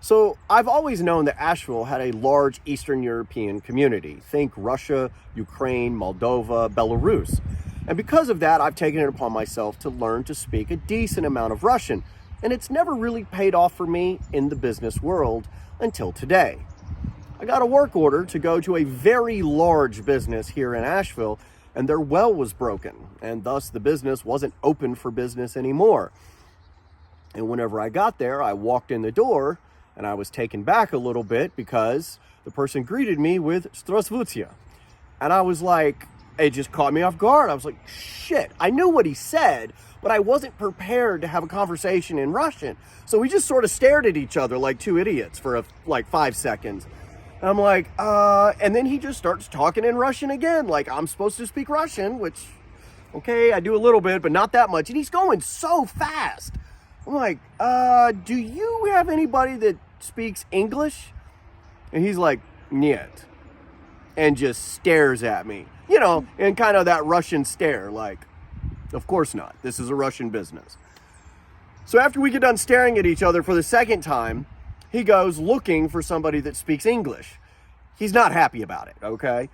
So I've always known that Asheville had a large Eastern European community. Think Russia, Ukraine, Moldova, Belarus. And because of that, I've taken it upon myself to learn to speak a decent amount of Russian. And it's never really paid off for me in the business world until today. I got a work order to go to a very large business here in Asheville, and their well was broken, and thus the business wasn't open for business anymore. And whenever I got there, I walked in the door, and I was taken back a little bit because the person greeted me with "Здравствуйте." And I was like, it just caught me off guard. I was like, shit, I knew what he said, but I wasn't prepared to have a conversation in Russian. So we just sort of stared at each other like two idiots for like 5 seconds. And I'm like, and then he just starts talking in Russian again. Like, I'm supposed to speak Russian, which, okay, I do a little bit, but not that much. And he's going so fast. I'm like, do you have anybody that speaks English? And he's like, "Нет," and just stares at me, you know, in kind of that Russian stare, like, of course not. This is a Russian business. So after we get done staring at each other for the second time, he goes looking for somebody that speaks English. He's not happy about it, okay?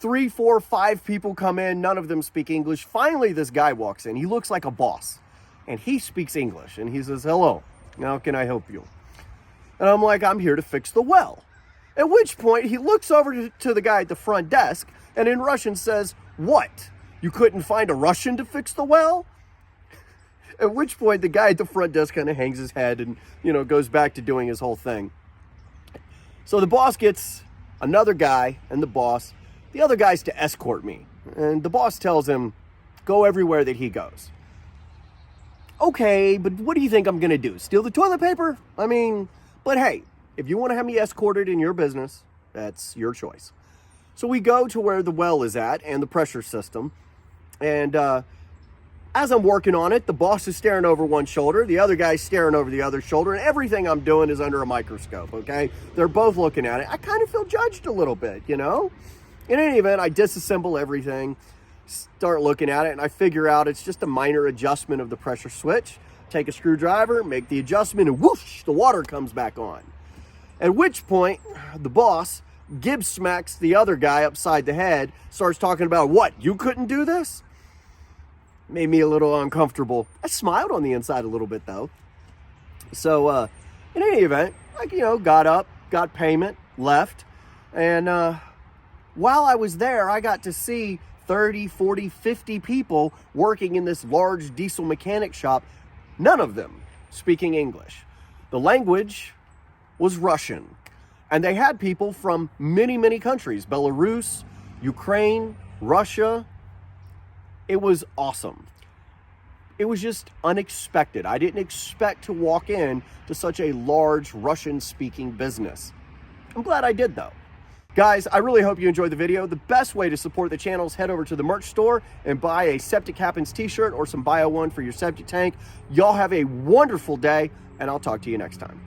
3, 4, 5 people come in, none of them speak English. Finally, this guy walks in. He looks like a boss. And he speaks English, and he says, "Hello, how can I help you?" And I'm like, "I'm here to fix the well." At which point, he looks over to the guy at the front desk, and in Russian says, "What? You couldn't find a Russian to fix the well?" At which point, the guy at the front desk kind of hangs his head and, you know, goes back to doing his whole thing. So the boss gets another guy and the other guy's to escort me. And the boss tells him, go everywhere that he goes. Okay, but what do you think I'm going to do? Steal the toilet paper? I mean, but hey, if you want to have me escorted in your business, that's your choice. So we go to where the well is at and the pressure system. And as I'm working on it, the boss is staring over one shoulder, the other guy's staring over the other shoulder, and everything I'm doing is under a microscope, okay? They're both looking at it. I kind of feel judged a little bit, you know? In any event, I disassemble everything, start looking at it, and I figure out it's just a minor adjustment of the pressure switch. Take a screwdriver, make the adjustment, and whoosh, the water comes back on. At which point, the boss Gibbs smacks the other guy upside the head, starts talking about, "What, you couldn't do this?" Made me a little uncomfortable. I smiled on the inside a little bit, though. So, in any event, got up, got payment, left, and while I was there, I got to see 30, 40, 50 people working in this large diesel mechanic shop, none of them speaking English. The language was Russian, and they had people from many, many countries, Belarus, Ukraine, Russia. It was awesome. It was just unexpected. I didn't expect to walk in to such a large Russian-speaking business. I'm glad I did, though. Guys, I really hope you enjoyed the video. The best way to support the channel is head over to the merch store and buy a Septic Happens t-shirt or some BioOne for your septic tank. Y'all have a wonderful day, and I'll talk to you next time.